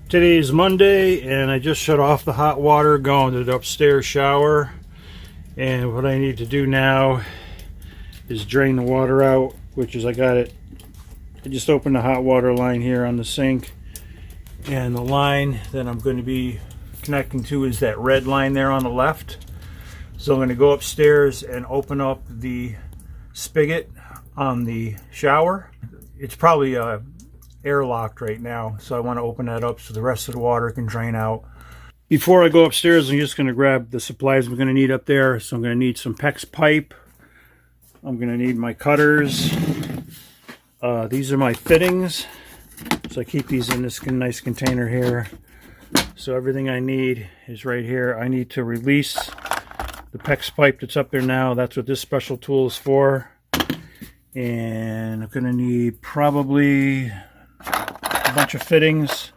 Today is Monday and I just shut off the hot water going to the upstairs shower, and what I need to do now is drain the water out, which is I just opened the hot water line here on the sink, and the line that I'm going to be connecting to is that red line there on the left. So I'm going to go upstairs and open up the spigot on the shower. It's probably airlocked right now, so I want to open that up so the rest of the water can drain out. Before I go upstairs, I'm just going to grab the supplies I'm going to need up there. So I'm going to need some PEX pipe. I'm going to need my cutters. These are my fittings, so I keep these in this nice container here. So everything I need is right here. I need to release the PEX pipe that's up there now. That's what this special tool is for. And I'm going to need probably a bunch of fittings.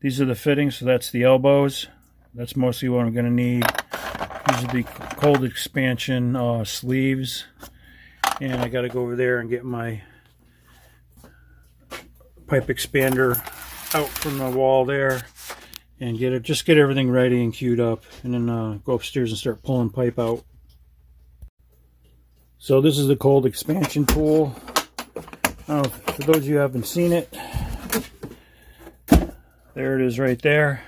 These are the fittings, so that's the elbows. That's mostly what I'm going to need. These are the cold expansion sleeves. And I got to go over there and get my pipe expander out from the wall there and just get everything ready and queued up, and then go upstairs and start pulling pipe out. So this is the cold expansion tool. For those of you who haven't seen it, there it is right there.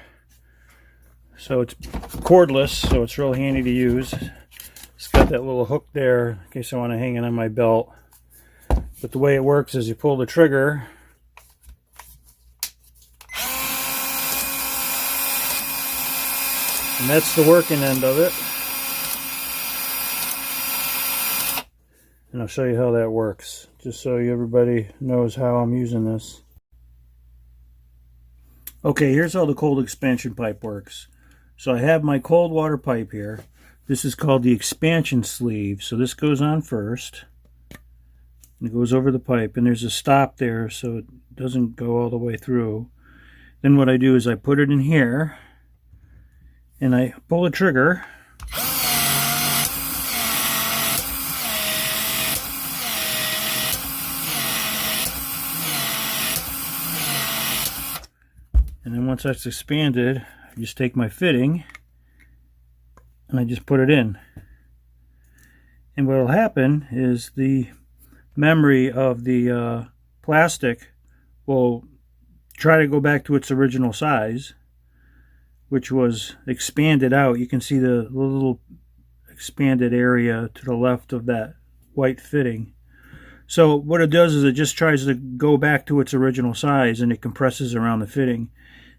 So it's cordless, so it's real handy to use. It's got that little hook there in case I want to hang it on my belt. But the way it works is you pull the trigger, and that's the working end of it. And I'll show you how that works, just so everybody knows how I'm using this. Okay, here's how the cold expansion pipe works. So I have my cold water pipe here. This is called the expansion sleeve. So this goes on first. And it goes over the pipe, and there's a stop there so it doesn't go all the way through. Then what I do is I put it in here, and I pull the trigger. And then once that's expanded, I just take my fitting and I just put it in. And what will happen is the memory of the plastic will try to go back to its original size, which was expanded out. You can see the little expanded area to the left of that white fitting. So what it does is it just tries to go back to its original size, and it compresses around the fitting.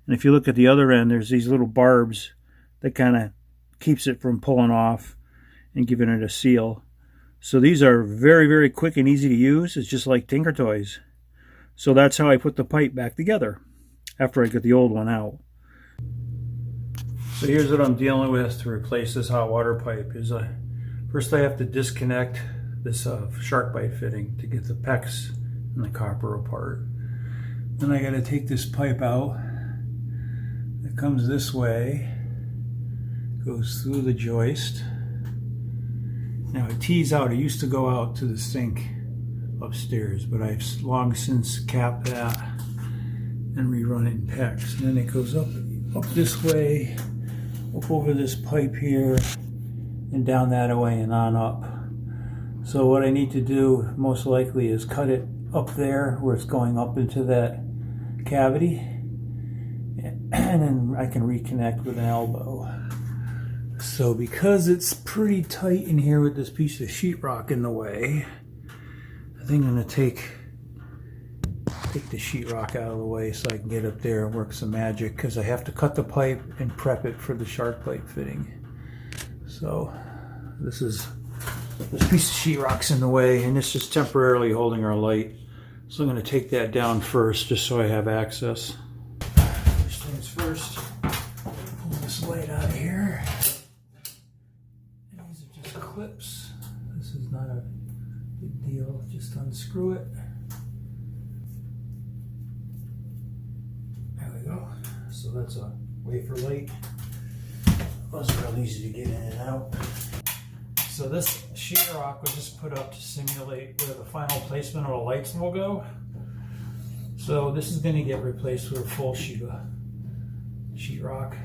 And if you look at the other end, there's these little barbs that kind of keeps it from pulling off and giving it a seal. So these are very, very quick and easy to use. It's just like Tinker Toys. So that's how I put the pipe back together after I get the old one out. So here's what I'm dealing with to replace this hot water pipe. First I have to disconnect this shark bite fitting to get the PEX and the copper apart. Then I got to take this pipe out. It comes this way, goes through the joist. Now it tees out. It used to go out to the sink upstairs, but I've long since capped that and rerun it in PEX. And then it goes up this way, up over this pipe here, and down that way and on up. So what I need to do most likely is cut it up there where it's going up into that cavity, and then I can reconnect with an elbow. So because it's pretty tight in here with this piece of sheetrock in the way, I think I'm going to take the sheetrock out of the way so I can get up there and work some magic, because I have to cut the pipe and prep it for the shark pipe fitting. So this piece of sheetrock's in the way, and it's just temporarily holding our light. So I'm going to take that down first just so I have access. First things first, pull this light out of here. And these are just clips. This is not a big deal, just unscrew it. There we go. So that's a wafer light. Those are real easy to get in and out. So this sheetrock was just put up to simulate where the final placement of the lights will go. So this is going to get replaced with a full sheet of sheetrock.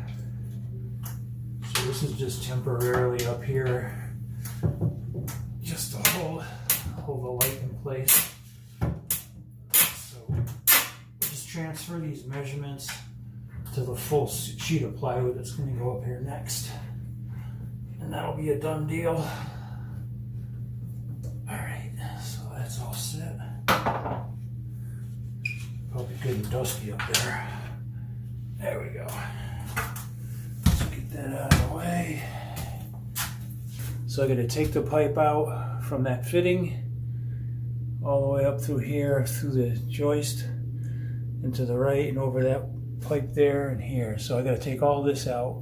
So this is just temporarily up here, just to hold the light in place. So just transfer these measurements to the full sheet of plywood that's going to go up here next, and that'll be a done deal. All right, so that's all set. Probably good and dusty up there. There we go. Let's get that out of the way. So I'm going to take the pipe out from that fitting all the way up through here, through the joist, and to the right, and over that pipe there and here. So I got to take all this out.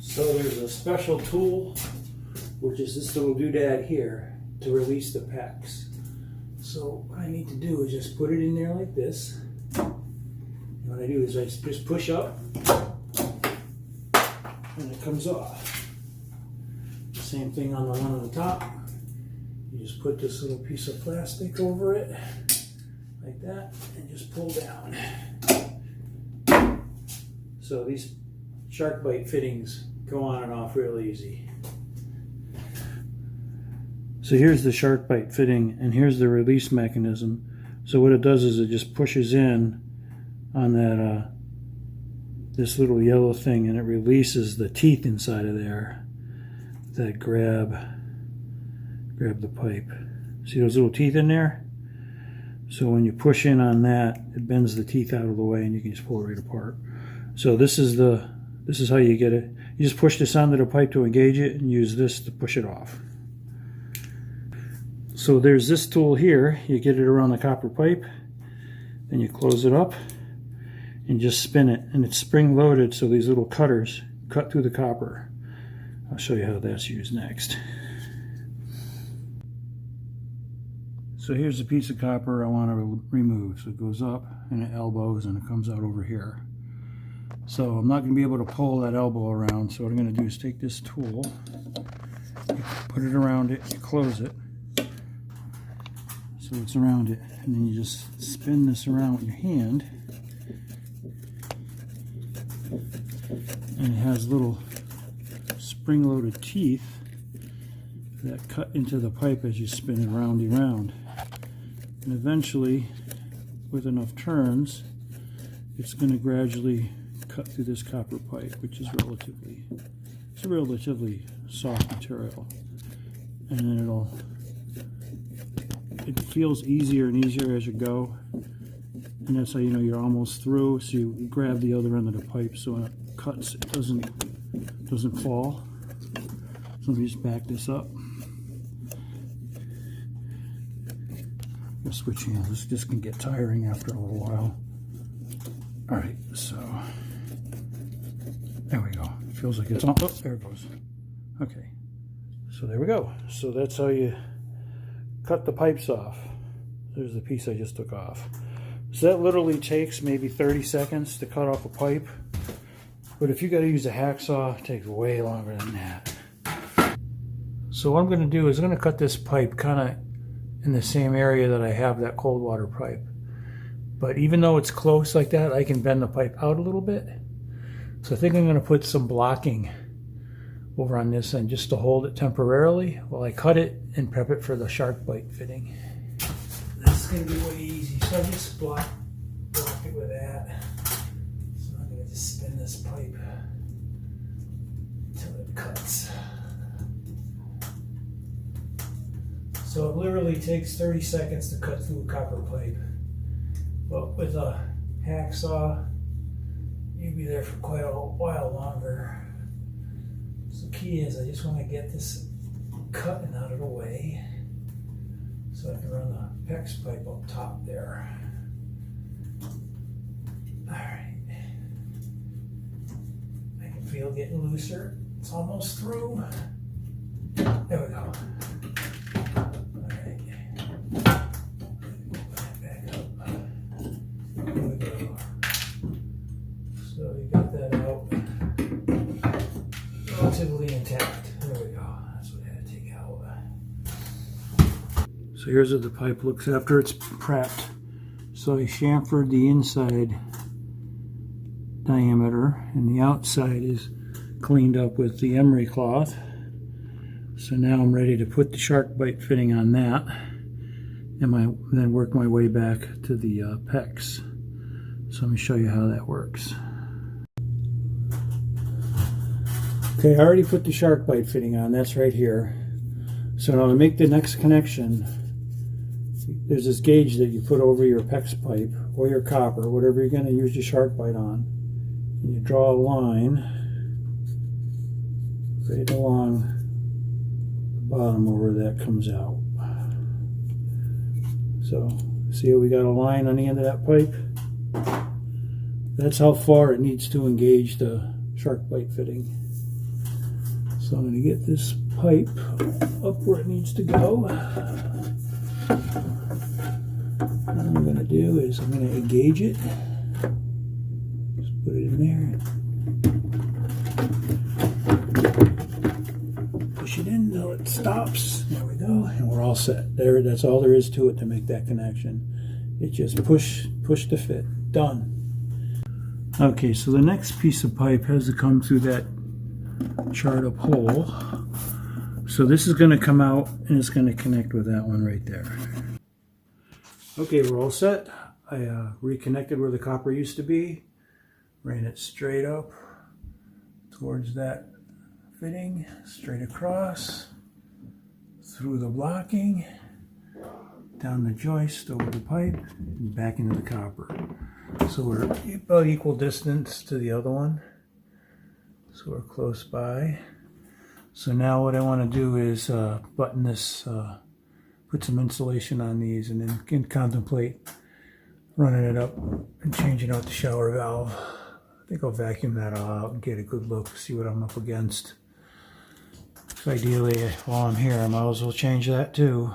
So there's a special tool, which is this little doodad here, to release the pecs. So what I need to do is just put it in there like this. And what I do is I just push up and it comes off. The same thing on the one on the top. You just put this little piece of plastic over it like that and just pull down. So these shark bite fittings go on and off real easy. So here's the shark bite fitting, and here's the release mechanism. So what it does is it just pushes in on that this little yellow thing, and it releases the teeth inside of there that grab the pipe. See those little teeth in there? So when you push in on that, it bends the teeth out of the way, and you can just pull it right apart. So this is how you get it. You just push this onto the pipe to engage it, and use this to push it off. So there's this tool here. You get it around the copper pipe, then you close it up and just spin it, and it's spring loaded, so these little cutters cut through the copper. I'll show you how that's used next. So here's a piece of copper I want to remove. So it goes up and it elbows and it comes out over here. So I'm not going to be able to pull that elbow around, so what I'm going to do is take this tool, you put it around it, you close it, so it's around it, and then you just spin this around with your hand, and it has little spring-loaded teeth that cut into the pipe as you spin it round and round. And eventually, with enough turns, it's going to gradually cut through this copper pipe, which is it's a relatively soft material, and then it feels easier and easier as you go, and that's how you know you're almost through. So you grab the other end of the pipe so when it cuts, it doesn't fall. So let me just back this up. I'll switch hands. This can get tiring after a little while. All right, so there we go. It feels like it's on. Oh, there it goes. Okay, so there we go. So that's how you cut the pipes off. There's the piece I just took off. So that literally takes maybe 30 seconds to cut off a pipe. But if you got to use a hacksaw, it takes way longer than that. So what I'm going to do is I'm going to cut this pipe kind of in the same area that I have that cold water pipe. But even though it's close like that, I can bend the pipe out a little bit. So I think I'm going to put some blocking over on this end just to hold it temporarily while I cut it and prep it for the shark bite fitting. This is going to be way easy. So I just block it with that. So I'm going to just spin this pipe until it cuts. So it literally takes 30 seconds to cut through a copper pipe. But with a hacksaw, you'd be there for quite a while longer. So the key is I just want to get this cut and out of the way so I can run the PEX pipe up top there. Alright. I can feel it getting looser. It's almost through. There we go. So you got that out relatively intact. There we go. That's what I had to take out. So here's what the pipe looks after it's prepped. So I chamfered the inside diameter, and the outside is cleaned up with the emery cloth. So now I'm ready to put the shark bite fitting on that, and then work my way back to the pecs. So let me show you how that works. Okay, I already put the shark bite fitting on. That's right here. So now to make the next connection, there's this gauge that you put over your PEX pipe or your copper, whatever you're going to use your shark bite on. And you draw a line right along the bottom over where that comes out. So see how we got a line on the end of that pipe? That's how far it needs to engage the shark bite fitting. So I'm going to get this pipe up where it needs to go. What I'm going to do is I'm going to engage it. Just put it in there. Push it in until it stops. There we go. And we're all set. There, that's all there is to it to make that connection. It just push to fit. Done. Okay, so the next piece of pipe has to come through that chart up hole. So this is going to come out and it's going to connect with that one right there. Okay, we're all set. I reconnected where the copper used to be, ran it straight up towards that fitting, straight across, through the blocking, down the joist, over the pipe, and back into the copper. So we're about equal distance to the other one. So we're close by. So now what I want to do is button this, put some insulation on these, and then can contemplate running it up and changing out the shower valve. I think I'll vacuum that all out and get a good look, see what I'm up against. So ideally, while I'm here, I might as well change that too.